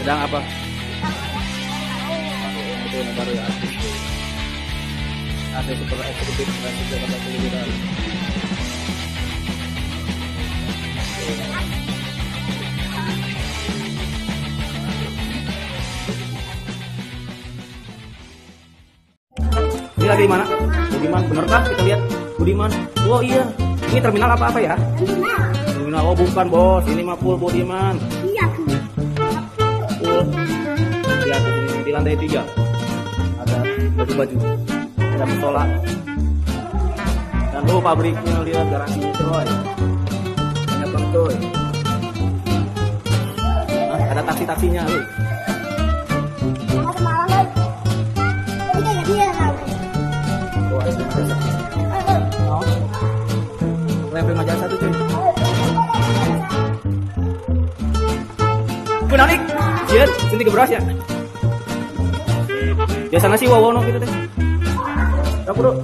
Sedang apa? Itu yang baru ya. Ada super eksekutif dan juga pilihan. Ini lagi di mana? Budiman, benarkah kita lihat Budiman? Oh iya, ini terminal apa ya? Terminal, oh bukan bos, ini mah full Budiman. Iya. Full. Lihat di lantai 3 ada baju-baju, ada musola. Dan tuh pabriknya, lihat garasinya coy. Banyak banget coy. Nah, ada taksi-taksinya loh. Lempeng aja satu cuy. Kunalik, jian, suntik ke beras ya. Biasa nasi wawono gitu deh. Dapur.